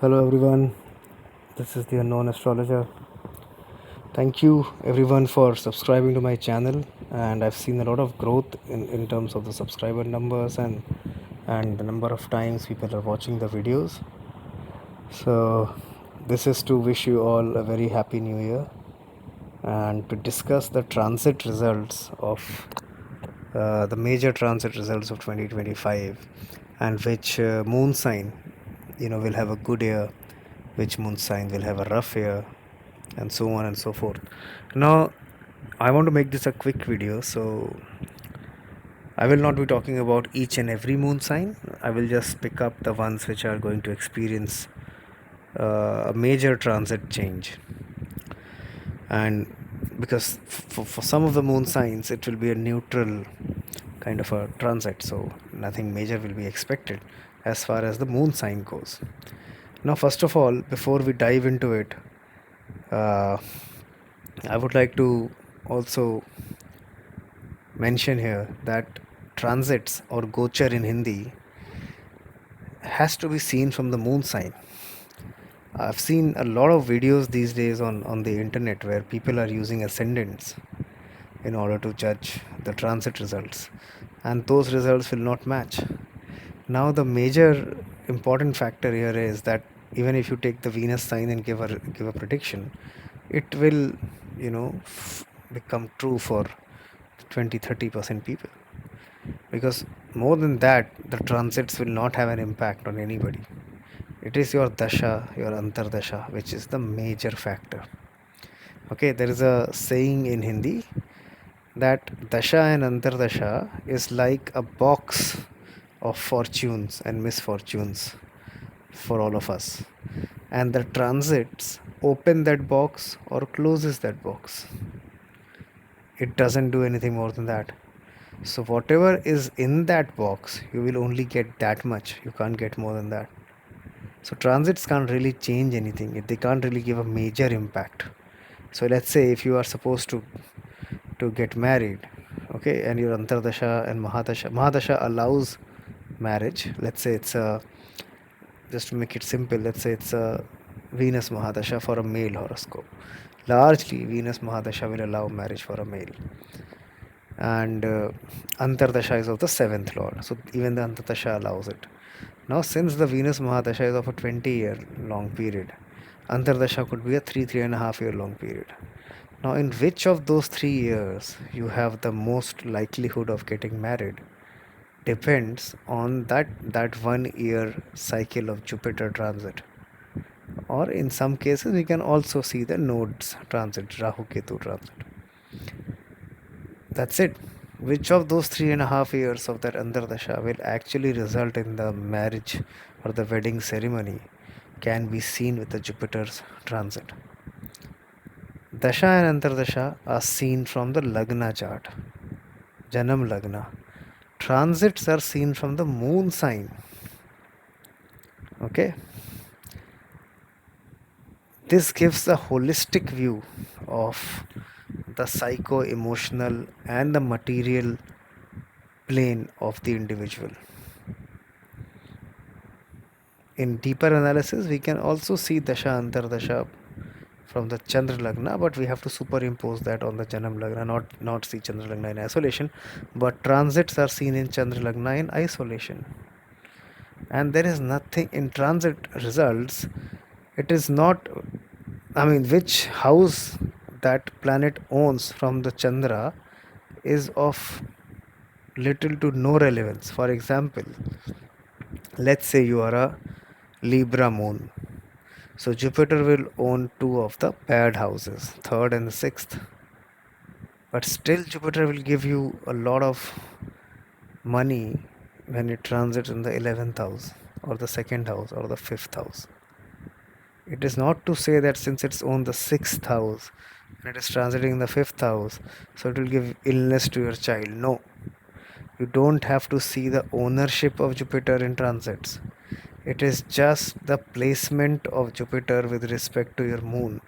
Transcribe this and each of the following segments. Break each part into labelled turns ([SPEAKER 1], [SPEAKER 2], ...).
[SPEAKER 1] Hello everyone, this is the unknown astrologer. Thank you everyone for subscribing to my channel, and I've seen a lot of growth in terms of the subscriber numbers and the number of times people are watching the videos. So this is to wish you all a very happy new year and to discuss the transit results of the major transit results of 2025, and which moon sign will have a good year, which moon sign will have a rough year, and so on and so forth. Now, I want to make this a quick video, so I will not be talking about each and every moon sign. I will just pick up the ones which are going to experience a major transit change. And because for some of the moon signs, it will be a neutral kind of a transit, so nothing major will be expected as far as the moon sign goes. Now, first of all, before we dive into it, uh, I would like to also mention here that transits or gochar in Hindi has to be seen from the moon sign. I've seen a lot of videos these days on the internet where people are using ascendants in order to judge the transit results, and those results will not match. Now, the major important factor here is that even if you take the Venus sign and give a prediction, it will, become true for 20-30% people, because more than that, the transits will not have an impact on anybody. It is your dasha, your antardasha, which is the major factor. Okay, there is a saying in Hindi that dasha and antardasha is like a box of fortunes and misfortunes for all of us, and the transits open that box or closes that box. It doesn't do anything more than that. So whatever is in that box, you will only get that much. You can't get more than that. So transits can't really change anything. They can't really give a major impact. So let's say if you are supposed to get married, okay, and your antardasha and mahadasha allows marriage. Let's say it's a, just to make it simple, let's say it's a Venus mahadasha for a male horoscope. Largely, Venus mahadasha will allow marriage for a male, and Antardasha is of the seventh lord. So even the Antardasha allows it. Now, since the Venus Mahadasha is of a 20-year long period, Antardasha could be a 3.5 year long period. Now, in which of those 3 years you have the most likelihood of getting married depends on that 1 year cycle of Jupiter transit. Or in some cases, we can also see the nodes transit, Rahu Ketu transit. That's it. Which of those 3.5 years of that Antardasha will actually result in the marriage or the wedding ceremony can be seen with the Jupiter's transit. Dasha and Antardasha are seen from the Lagna chart, Janam Lagna. Transits are seen from the moon sign. Okay? This gives a holistic view of the psycho emotional and the material plane of the individual. In deeper analysis, we can also see Dasha Antardasha from the Chandra Lagna, but we have to superimpose that on the Janam Lagna, not see Chandra Lagna in isolation. But transits are seen in Chandra Lagna in isolation. And there is nothing in transit results. It is not, I mean, which house that planet owns from the Chandra is of little to no relevance. For example, let's say you are a Libra moon. So Jupiter will own two of the bad houses, third and the sixth. But still, Jupiter will give you a lot of money when it transits in the 11th house, or the second house, or the fifth house. It is not to say that since it's on the sixth house and it is transiting in the fifth house, so it will give illness to your child. No, you don't have to see the ownership of Jupiter in transits. It is just the placement of Jupiter with respect to your moon.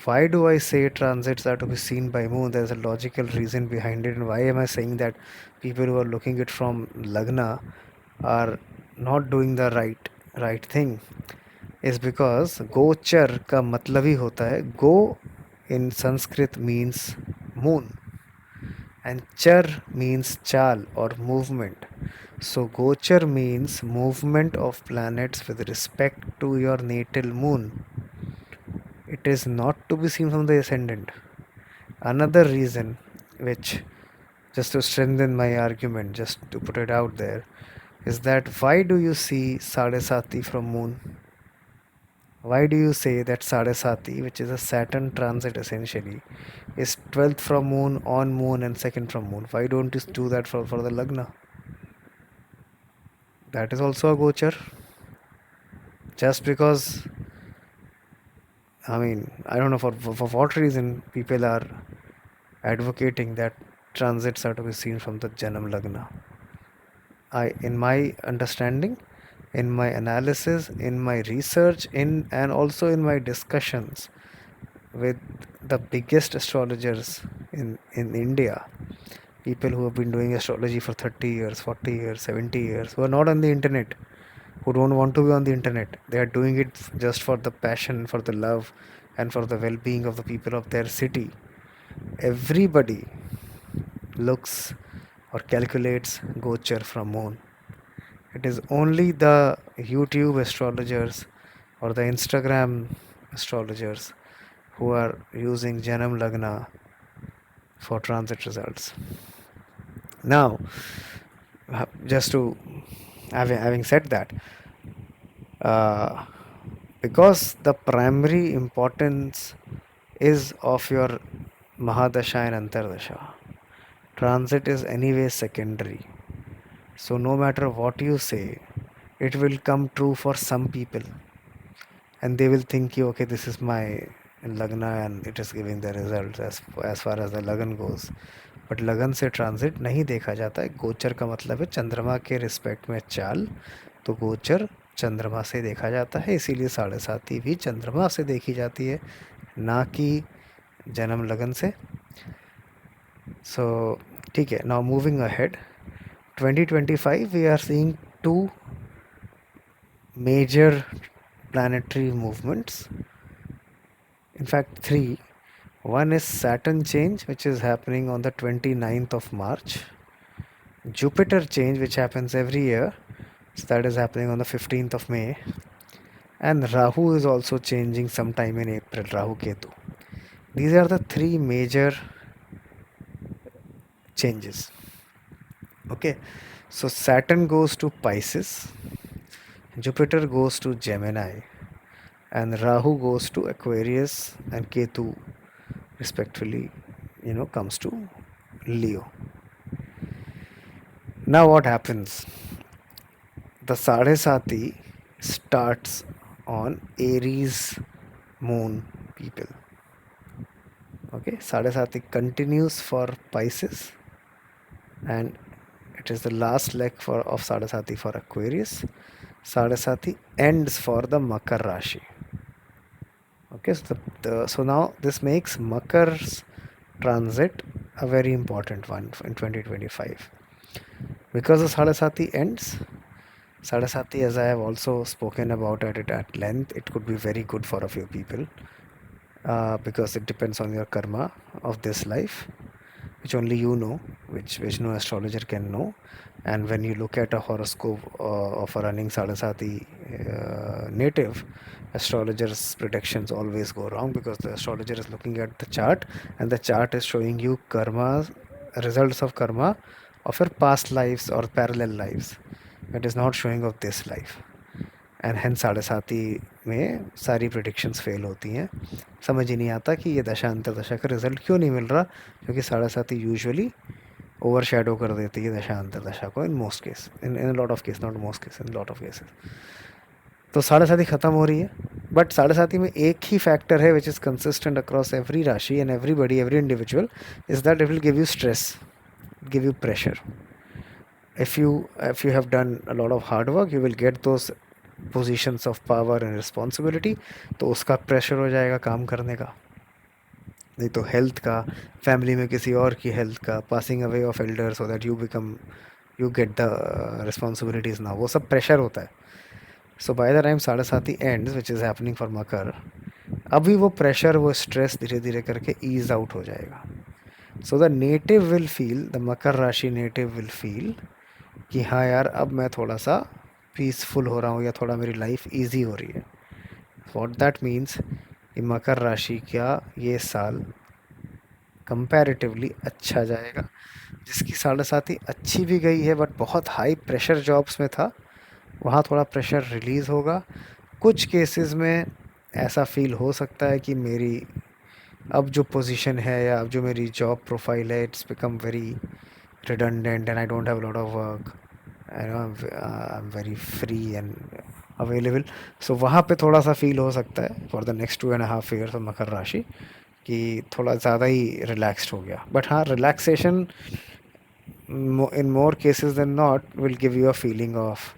[SPEAKER 1] Why do I say transits are to be seen by moon? There's a logical reason behind it. And why am I saying that people who are looking it from Lagna are not doing the right thing? is because गोचर का मतलब ही होता है, go in Sanskrit means moon and char means chal or movement. So gochar means movement of planets with respect to your natal moon. It is not to be seen from the ascendant. Another reason, which just to strengthen my argument, just to put it out there, is that why do you see sade sati from moon? Why do you say that sade sati, which is a Saturn transit essentially, is 12th from moon, on moon, and second from moon? Why don't you do that for the lagna? That is also a gochar. Just because, I mean, I don't know for what reason people are advocating that transits are to be seen from the Janam Lagna. In my understanding, in my analysis, in my research, and also in my discussions with the biggest astrologers in India, people who have been doing astrology for 30 years, 40 years, 70 years, who are not on the internet, who don't want to be on the internet. They are doing it just for the passion, for the love, and for the well being of the people of their city. Everybody looks or calculates Gochar from moon. It is only the YouTube astrologers or the Instagram astrologers who are using Janam Lagna for transit results. Now, just to having said that, uh, because the primary importance is of your Mahadasha and Antardasha, transit is anyway secondary. So, no matter what you say, it will come true for some people, and they will think, okay, this is my Lagna and it is giving the results as far as the Lagan goes. But लगन से transit नहीं देखा जाता है. गोचर का मतलब है चंद्रमा के रिस्पेक्ट में चाल, तो गोचर चंद्रमा से देखा जाता है, इसीलिए साढ़े साती भी चंद्रमा से देखी जाती है, ना कि जन्म लगन से. सो ठीक है. Now moving ahead, 2025 we are seeing two major planetary movements, in fact three. One is Saturn change, which is happening on the 29th of March. Jupiter change, which happens every year, so that is happening on the 15th of May. And Rahu is also changing sometime in April, Rahu Ketu. These are the three major changes. Okay, so Saturn goes to Pisces, Jupiter goes to Gemini, and Rahu goes to Aquarius, and Ketu respectively, comes to Leo. Now what happens? The Sade Sati starts on Aries moon people. Okay, Sade Sati continues for Pisces, and it is the last leg of Sade Sati for Aquarius. Sade Sati ends for the Makar Rashi. Okay, so now this makes Makar's transit a very important one in 2025. Because the Sade Sati ends, Sade Sati, as I have also spoken about it at length, it could be very good for a few people, because it depends on your karma of this life, which only you know, which no astrologer can know. And when you look at a horoscope of a running Sade Sati native, astrologers' predictions always go wrong, because the astrologer is looking at the chart, and the chart is showing you karma, results of karma of your past lives or parallel lives. It is not showing of this life. And hence साढ़े साती में सारी predictions fail होती हैं. समझ ही नहीं आता कि ये दशा अंतर दशा का रिजल्ट क्यों नहीं मिल रहा, क्योंकि साढ़े साती यूजुअली ओवर शेडो कर देती है दशा अंतर दशा को in most case, in lot of case, not most case, in lot of cases. तो साढ़े साती ख़त्म हो रही है, बट साढ़े साती में एक ही फैक्टर है which is consistent across every राशि and everybody, every individual, is that it will give you stress, give you pressure. If you have done a lot of hard work, you will get those positions of power and responsibility, तो उसका pressure हो जाएगा काम करने का. नहीं तो health का, फैमिली में किसी और की हेल्थ का, passing away of Elder so that you get the responsibilities ना, वो सब प्रेशर होता है. सो बाय द टाइम साढ़े साथी ends which is happening for मकर, अभी वो प्रेशर, वो स्ट्रेस धीरे धीरे करके ईज आउट हो जाएगा. So the native will feel, the मकर राशि नेटिव विल फील कि हाँ यार, अब मैं थोड़ा सा पीसफुल हो रहा हूँ या थोड़ा मेरी लाइफ इजी हो रही है. व्हाट दैट मीन्स कि मकर राशि का ये साल कंपैरेटिवली अच्छा जाएगा. जिसकी साढ़े साथी अच्छी भी गई है बट बहुत हाई प्रेशर जॉब्स में था, वहाँ थोड़ा प्रेशर रिलीज़ होगा. कुछ केसेस में ऐसा फील हो सकता है कि मेरी अब जो पोजीशन है या अब जो मेरी जॉब प्रोफाइल है, it's become very redundant and I don't have a lot of work. I know I'm very free and available. So वहाँ पे थोड़ा सा फील हो सकता है for the next 2.5 years of मकर राशि कि थोड़ा ज़्यादा ही रिलैक्स्ड हो गया. बट हाँ, relaxation in more cases than not will give you a feeling of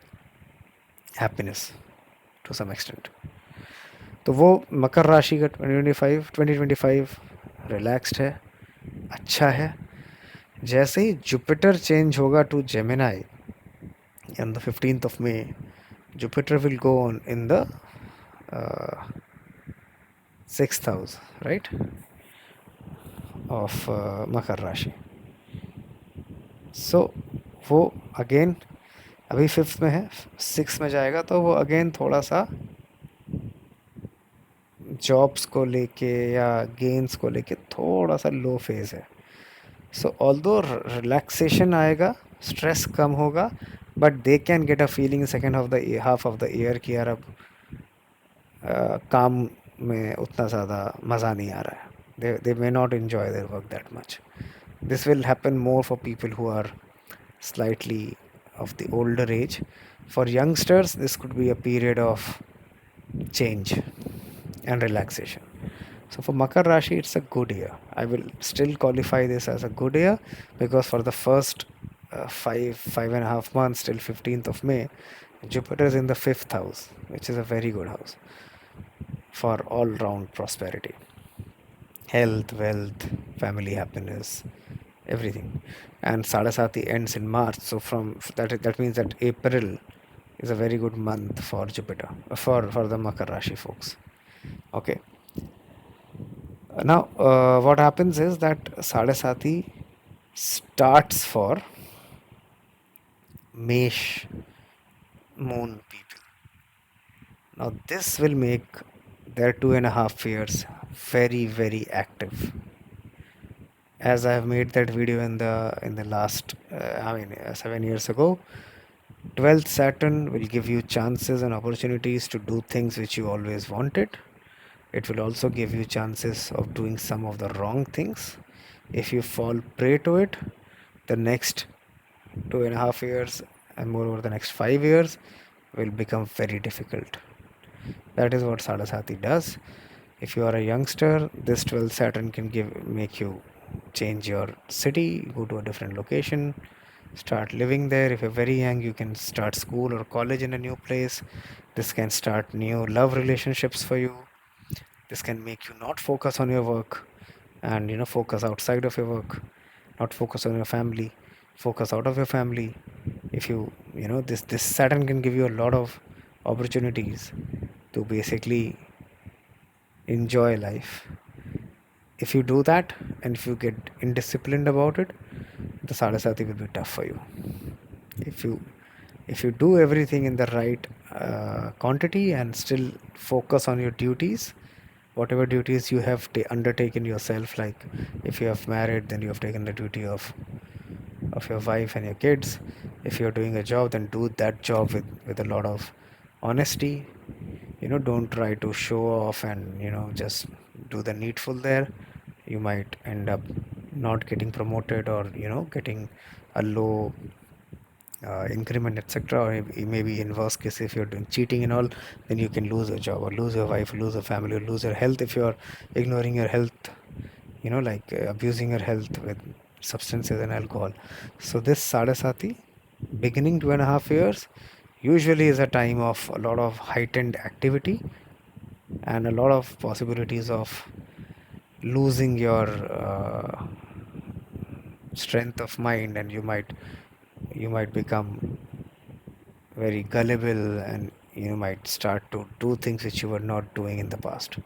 [SPEAKER 1] happiness to some extent. तो वो मकर राशि का 2025 रिलैक्स्ड है, अच्छा है. जैसे ही जुपिटर चेंज होगा to Gemini on the 15th of May, Jupiter will go on in the uh, 6th house, right, of Makar Rashi. So वो अगेन अभी फिफ्थ में है, सिक्स में जाएगा तो वो अगेन थोड़ा सा जॉब्स को लेके या गेन्स को लेके थोड़ा सा लो फेज है. सो ऑल्दो रिलैक्सेशन आएगा, स्ट्रेस कम होगा, but they can get a feeling second half of the year कि यार अब काम में उतना ज़्यादा मज़ा नहीं आ रहा है. they may not enjoy their work that much. This will happen more for people who are slightly of the older age. For youngsters, this could be a period of change and relaxation. So for Makar Rashi, it's a good year. I will still qualify this as a good year because for the first 5.5 months till 15th of May, Jupiter is in the fifth house, which is a very good house for all round prosperity, health, wealth, family happiness, everything. And Sadasati ends in March, so from that means that April is a very good month for Jupiter, for the Makar Rashi folks. Okay. Now, what happens is that Sadasati starts for Mesh moon people. Now, this will make their 2.5 years very, very active. As I have made that video in the last, 7 years ago, 12th Saturn will give you chances and opportunities to do things which you always wanted. It will also give you chances of doing some of the wrong things. If you fall prey to it, the next 2.5 years and moreover the next 5 years will become very difficult. That is what Sadasati does. If you are a youngster, this 12th Saturn can make you change your city, go to a different location, start living there. If you're very young, you can start school or college in a new place. This can start new love relationships for you. This can make you not focus on your work and focus outside of your work, not focus on your family, focus out of your family. If this Saturn can give you a lot of opportunities to basically enjoy life. If you do that and if you get indisciplined about it, the Sadasati will be tough for you. If you do everything in the right quantity and still focus on your duties, whatever duties you have undertaken yourself, like if you have married, then you have taken the duty of your wife and your kids. If you're doing a job, then do that job with a lot of honesty. Don't try to show off and just do the needful there. You might end up not getting promoted or getting a low increment, etc. Or maybe in worst case, if you're doing cheating and all, then you can lose your job or lose your wife, lose your family, or lose your health if you're ignoring your health, like abusing your health with substances and alcohol. So this Sadasati, beginning 2.5 years, usually is a time of a lot of heightened activity and a lot of possibilities of losing your strength of mind, and you might become very gullible and you might start to do things which you were not doing in the past.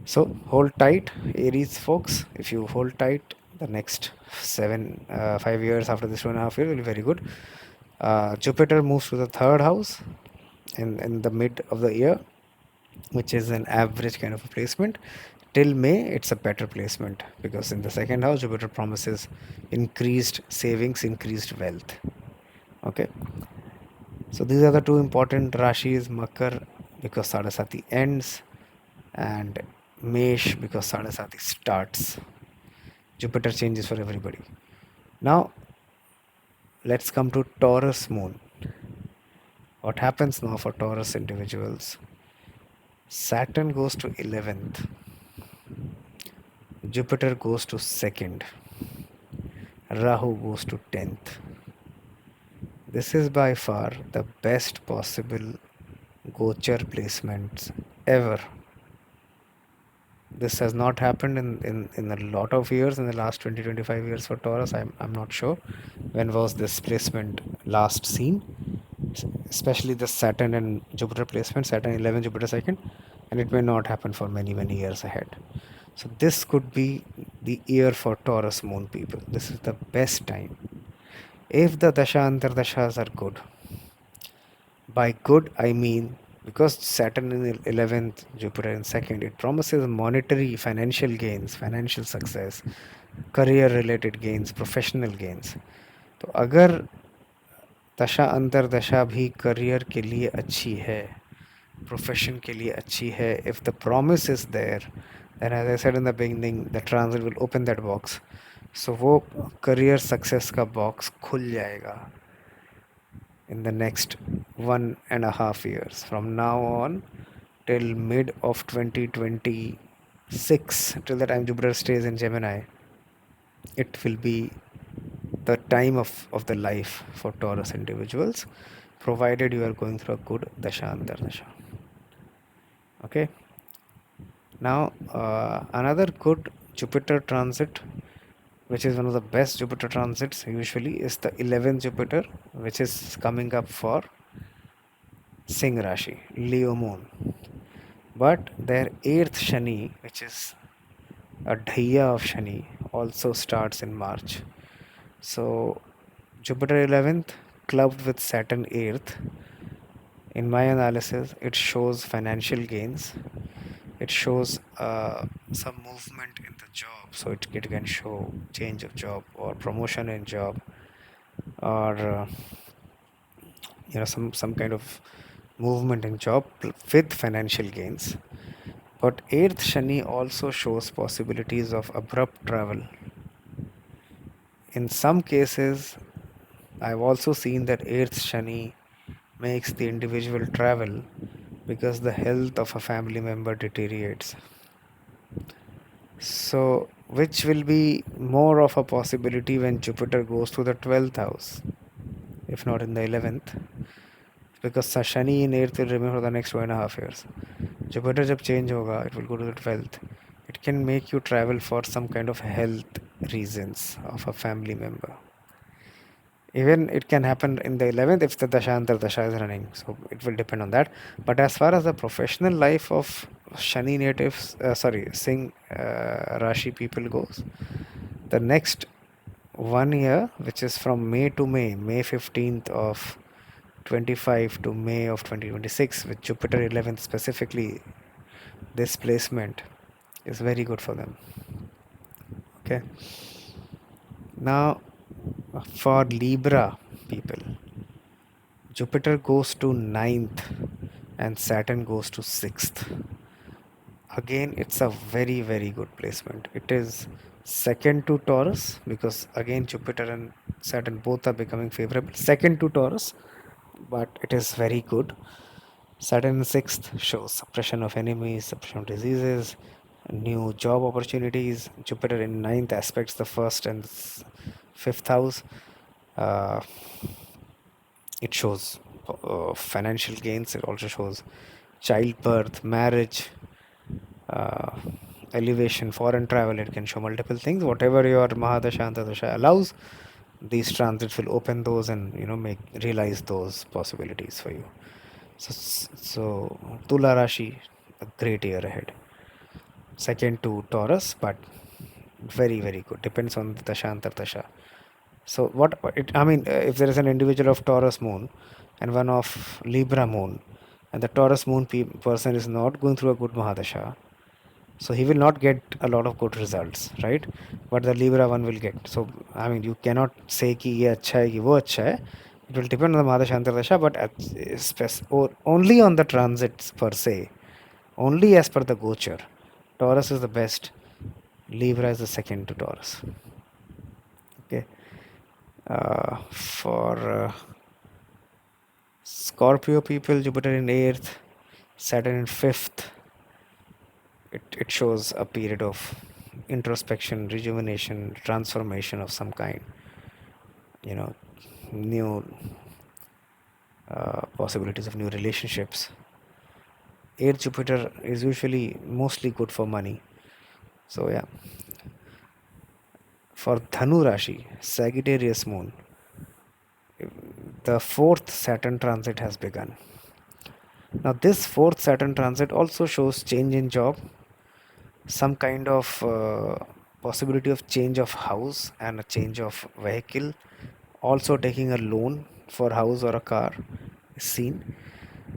[SPEAKER 1] So hold tight, Aries folks. If you hold tight, the next 5 years after this 2.5 years will be very good. Jupiter moves to the third house in the mid of the year, which is an average kind of a placement. Till May, it's a better placement because in the second house, Jupiter promises increased savings, increased wealth. Okay, so these are the two important rashis: Makar because Sadasati ends, and Mesh because Sadasati starts. Jupiter changes for everybody. Now, let's come to Taurus moon. What happens now for Taurus individuals? Saturn goes to 11th, Jupiter goes to 2nd, Rahu goes to 10th. This is by far the best possible gochar placements ever. This has not happened in a lot of years, in the last 20-25 years for Taurus. I'm not sure when was this placement last seen, especially the Saturn and Jupiter placement, Saturn 11, Jupiter 2nd, and it may not happen for many years ahead. So this could be the year for Taurus moon people. This is the best time. If the Dasha Antardashas are good, by good I mean because Saturn in 11th, Jupiter in 2nd, it promises monetary, financial gains, financial success, career related gains, professional gains. तो अगर दशा अंतर्दशा भी career के लिए अच्छी है, profession के लिए अच्छी है, if the promise is there, then as I said in the beginning, the transit will open that box. So वो career success का box खुल जाएगा in the next 1.5 years from now on till mid of 2026, till the time Jupiter stays in Gemini. It will be the time of the life for Taurus individuals, provided you are going through a good Dasha Antardasha. Okay. Now, another good Jupiter transit, which is one of the best Jupiter transits usually, is the 11th Jupiter, which is coming up for Singh Rashi, Leo moon. But their 8th Shani, which is a Dhaya of Shani, also starts in March. So, Jupiter 11th clubbed with Saturn 8th. In my analysis, it shows financial gains. It shows some movement in the job. So, it can show change of job or promotion in job, or some kind of movement in job with financial gains. But 8th Shani also shows possibilities of abrupt travel. In some cases, I've also seen that 8th Shani makes the individual travel because the health of a family member deteriorates. So, which will be more of a possibility when Jupiter goes to the 12th house, if not in the 11th, because Shani in 8th will remain for the next 2.5 years. Jupiter जब change होगा, it will go to the 12th. It can make you travel for some kind of health reasons of a family member. Even it can happen in the 11th if the Dasha Antardasha is running. So it will depend on that. But as far as the professional life of Shani natives, Singh Rashi people goes, the next 1 year, which is from May to May 15th of 25 to May of 2026, with Jupiter 11th specifically, this placement is very good for them. Okay. Now, for Libra people, Jupiter goes to 9th and Saturn goes to 6th. Again, it's a very good placement. It is second to Taurus because again Jupiter and Saturn both are becoming favorable. Second to Taurus, but it is very good. Saturn in 6th shows suppression of enemies, suppression of diseases, new job opportunities. Jupiter in 9th aspects the 1st and 5th house. It shows financial gains. It also shows childbirth, marriage, uh, elevation, foreign travel. It can show multiple things. Whatever your Mahadasha Antardasha allows, these transits will open those and realize those possibilities for you. So Tula Rashi, a great year ahead. Second to Taurus, but very, very good. Depends on the Dasha and Tasha. So I mean, if there is an individual of Taurus moon and one of Libra moon, and the Taurus moon person is not going through a good Mahadasha, so he will not get a lot of good results, right? But the Libra one will get. So I mean, you cannot say कि ये अच्छा है कि वो अच्छा है. It will depend on the Mahadasha Antardasha, but or only on the transits per se, only as per the Gochar. Taurus is the best. Libra is the second to Taurus. Okay. For Scorpio people, Jupiter in 8th, Saturn in 5th. It shows a period of introspection, rejuvenation, transformation of some kind. You know, new possibilities of new relationships. 8th Jupiter is usually mostly good for money. So yeah. For Dhanu Rashi, Sagittarius moon, the 4th Saturn transit has begun. Now this 4th Saturn transit also shows change in job, some kind of possibility of change of house and a change of vehicle, also taking a loan for house or a car is seen.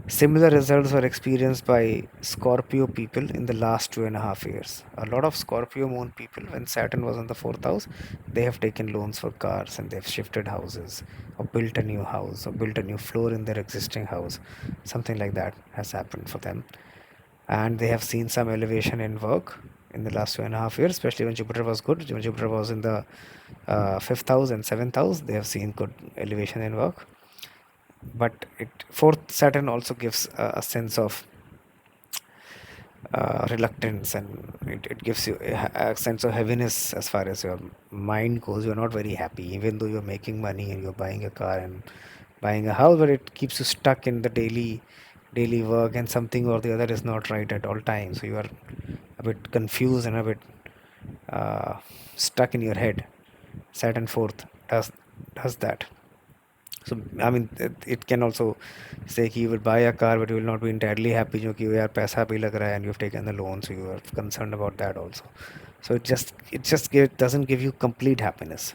[SPEAKER 1] Similar results were experienced by Scorpio people in the last 2.5 years. A lot of Scorpio moon people, when Saturn was in the fourth house, they have taken loans for cars and they've shifted houses or built a new house or built a new floor in their existing house. Something like that has happened for them. And they have seen some elevation in work in the last 2.5 years, especially when Jupiter was good. When Jupiter was in the fifth house and seventh house, they have seen good elevation in work. But fourth Saturn also gives a sense of reluctance, and it gives you a sense of heaviness as far as your mind goes. You're not very happy even though you're making money and you're buying a car and buying a house, but it keeps you stuck in the daily work, and something or the other is not right at all times, so you are a bit confused and a bit uh, stuck in your head. Saturn fourth does that. So I mean, it can also say कि you will buy a car but you will not be entirely happy क्योंकि यार पैसा भी लग रहा है and you've taken the loan, so you are concerned about that also. So doesn't give you complete happiness.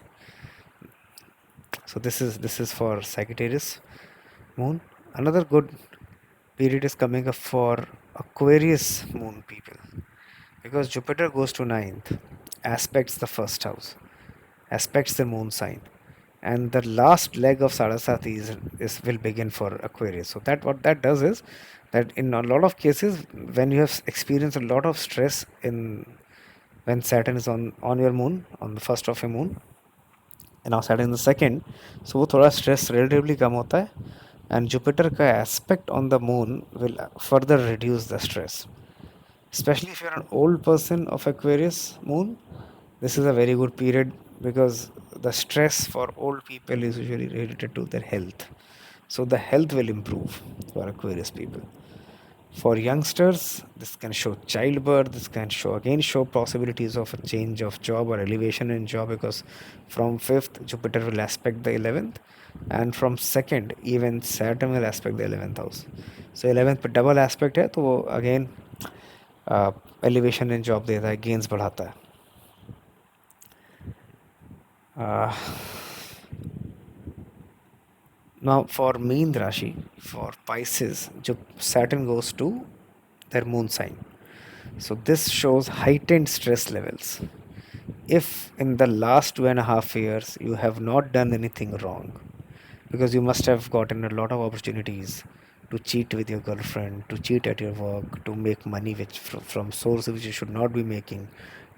[SPEAKER 1] So this is for Sagittarius moon. Another good period is coming up for Aquarius moon people, because Jupiter goes to ninth, aspects the first house, aspects the moon sign, and the last leg of Saraswati is will begin for Aquarius. So that what that does is that in a lot of cases, when you have experienced a lot of stress in when Saturn is on your moon, on the first of your moon, and now Saturn in the second, so वो थोड़ा stress relatively कम होता है, and Jupiter का aspect on the moon will further reduce the stress. Especially if you're an old person of Aquarius moon, this is a very good period, because the stress for old people is usually related to their health. So the health will improve for Aquarius people. For youngsters, this can show childbirth. This can show possibilities of a change of job or elevation in job, because from fifth Jupiter will aspect the 11th, and from second even Saturn will aspect the 11th house. So 11th पे double aspect है, तो वो again elevation in job देता है, gains बढ़ाता है. Now for Meen Rashi, for Pisces, Saturn goes to their moon sign. So this shows heightened stress levels. If in the last 2.5 years you have not done anything wrong, because you must have gotten a lot of opportunities to cheat with your girlfriend, to cheat at your work, to make money from sources which you should not be making,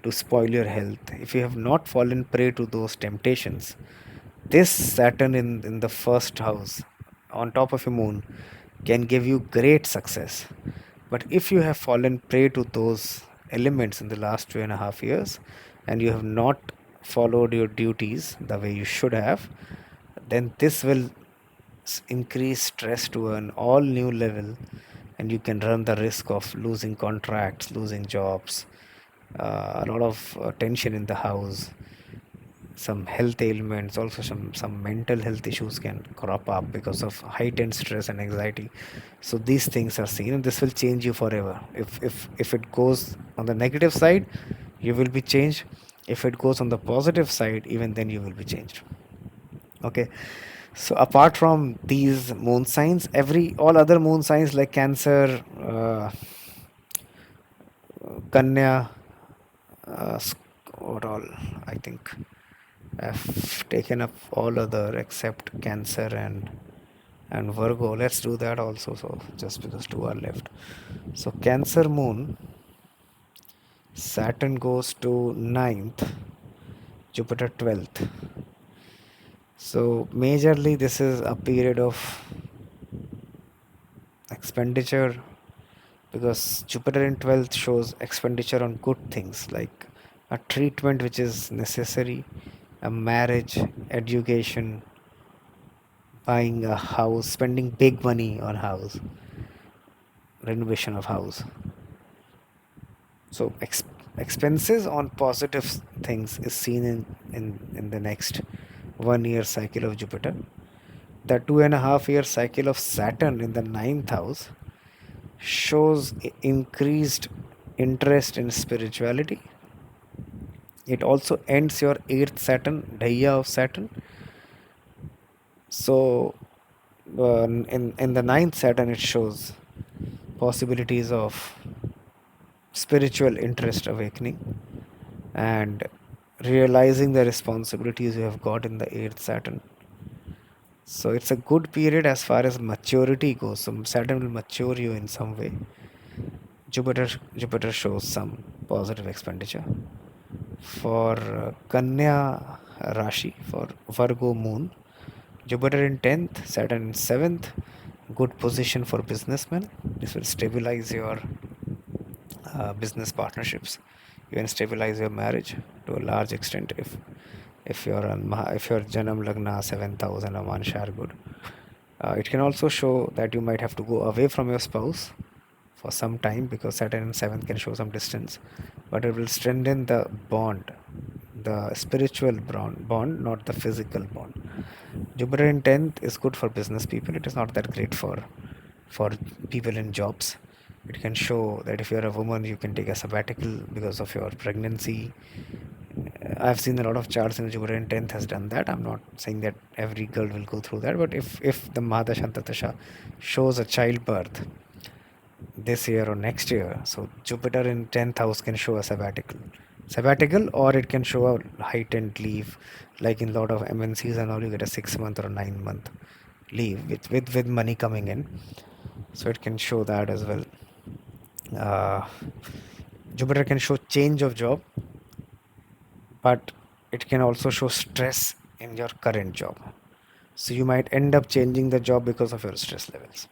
[SPEAKER 1] to spoil your health. If you have not fallen prey to those temptations, this Saturn in the first house on top of your moon can give you great success. But if you have fallen prey to those elements in the last 2.5 years and you have not followed your duties the way you should have, then this will increase stress to an all new level, and you can run the risk of losing contracts, losing jobs, a lot of tension in the house. some health ailments, also some mental health issues can crop up because of heightened stress and anxiety. So these things are seen, and this will change you forever. If it goes on the negative side, you will be changed. If it goes on the positive side, even then you will be changed. Okay. So apart from these moon signs, every all other moon signs like Cancer, Kanya, what all, I think I've taken up all other except Cancer and Virgo. Let's do that also. So just because two are left. So Cancer moon, Saturn goes to ninth, Jupiter 12th. So majorly this is a period of expenditure, because Jupiter in 12th shows expenditure on good things like a treatment which is necessary, a marriage, education, buying a house, spending big money on house, renovation of house. So expenses on positive things is seen in the next 1 year cycle of Jupiter. The 2.5 year cycle of Saturn in the ninth house shows increased interest in spirituality. It also ends your eighth Saturn, Daya of Saturn. So in the ninth Saturn, it shows possibilities of spiritual interest awakening and realizing the responsibilities you have got in the eighth Saturn. So it's a good period as far as maturity goes. So Saturn will mature you in some way. Jupiter shows some positive expenditure. For Kanya Rashi, for Virgo moon, Jupiter in 10th, Saturn in 7th, good position for businessmen. This will stabilize your business partnerships, even stabilize your marriage to a large extent if your Janam Lagna 7,000 or Mansha are good. It can also show that you might have to go away from your spouse for some time, because Saturn in 7th can show some distance, but it will strengthen the bond, the spiritual bond, not the physical bond. Jupiter in 10th is good for business people. It is not that great for people in jobs. It can show that if you're a woman, you can take a sabbatical because of your pregnancy. I've seen a lot of charts in Jupiter in 10th has done that. I'm not saying that every girl will go through that, but if the Mahadasha and Tatasha shows a childbirth this year or next year, so Jupiter in 10th house can show a sabbatical, or it can show a heightened leave, like in a lot of MNCs and all, you get a 6 month or a 9 month leave with money coming in. So it can show that as well. uh, Jupiter can show change of job, but it can also show stress in your current job. So you might end up changing the job because of your stress levels.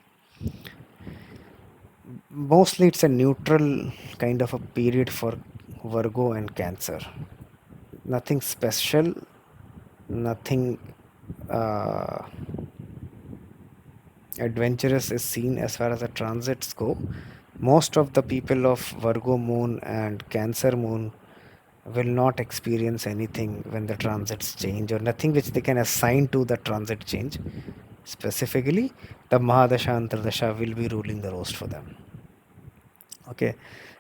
[SPEAKER 1] Mostly it's a neutral kind of a period for Virgo and Cancer. Nothing special, nothing uh, adventurous is seen as far as the transits go. Most of the people of Virgo moon and Cancer moon will not experience anything when the transits change, or nothing which they can assign to the transit change. Specifically, the Mahadasha and Antardasha will be ruling the roast for them. Okay.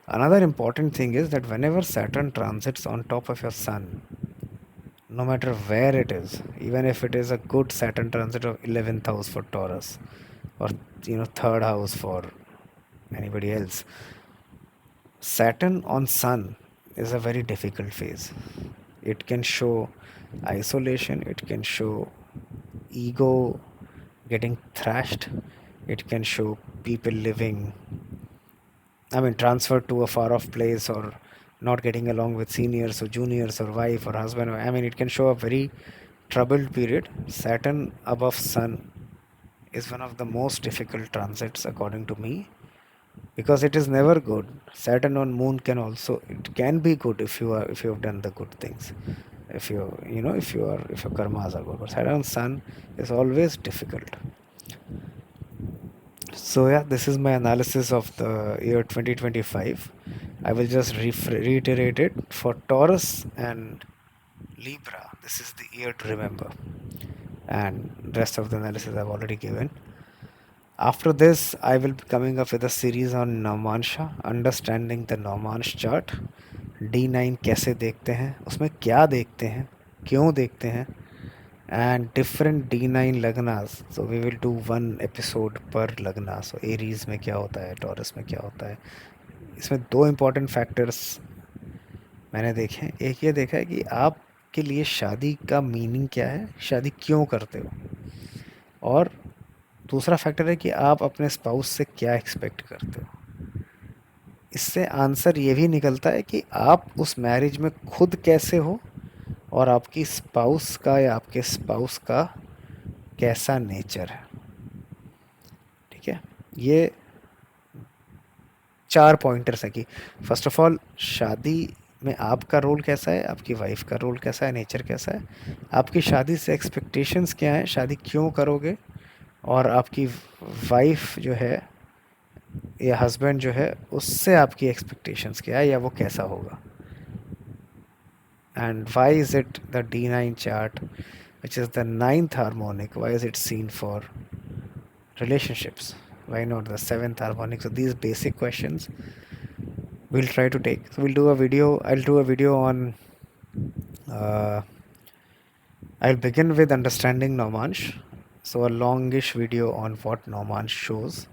[SPEAKER 1] Another important thing is that whenever Saturn transits on top of your sun, no matter where it is, even if it is a good Saturn transit of 11th house for Taurus, or third house for anybody else, Saturn on sun is a very difficult phase. It can show isolation, it can show ego getting thrashed, it can show people living, transferred to a far off place, or not getting along with seniors or juniors or wife or husband. It can show a very troubled period. Saturn above sun is one of the most difficult transits according to me, because it is never good. Saturn on moon it can be good if you have done the good things, if if your karmas are good, but Saturn on sun is always difficult. So yeah, this is my analysis of the year 2025. I will just reiterate it. For Taurus and Libra, this is the year to remember. And rest of the analysis I've already given. After this, I will be coming up with a series on Namansha, understanding the Namansh chart. D9 कैसे देखते हैं, उसमें क्या देखते हैं, क्यों देखते हैं, and different D9 लग्नास. So we will do one episode per लग्ना. So एरीज में क्या होता है, टॉरस में क्या होता है. इसमें दो important factors मैंने देखे हैं. एक ये देखा है कि आपके लिए शादी का मीनिंग क्या है, शादी क्यों करते हो, और दूसरा फैक्टर है कि आप अपने स्पाउस से क्या एक्सपेक्ट करते हो. इससे आंसर ये भी निकलता है कि आप उस मैरिज में खुद कैसे हो और आपकी स्पाउस का या आपके स्पाउस का कैसा नेचर है. ठीक है, ये चार पॉइंटर्स है कि फर्स्ट ऑफ ऑल शादी में आपका रोल कैसा है, आपकी वाइफ का रोल कैसा है, नेचर कैसा है, आपकी शादी से एक्सपेक्टेशंस क्या है, शादी क्यों करोगे, और आपकी वाइफ जो है या हस्बैंड जो है उससे आपकी एक्सपेक्टेशंस क्या है या वो कैसा होगा. And why is it the D9 chart, which is the ninth harmonic, why is it seen for relationships? Why not the seventh harmonic? So these basic questions we'll try to take. So we'll do a video. I'll do a video on. Uh, I'll begin with understanding Nomansh. So a longish video on what Nomansh shows,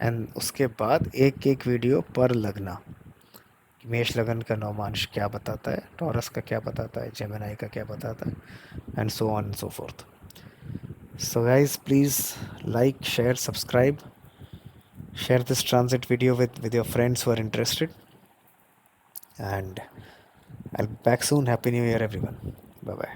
[SPEAKER 1] and उसके बाद एक एक video पर लगना. मेष लगन का नौमांश क्या बताता है, टॉरस का क्या बताता है, जेमिनी का क्या बताता है, and so on and so fourth. So guys please like, share, subscribe, share this transit video with your friends who are interested, and I'll be back soon. Happy New Year everyone. Bye bye.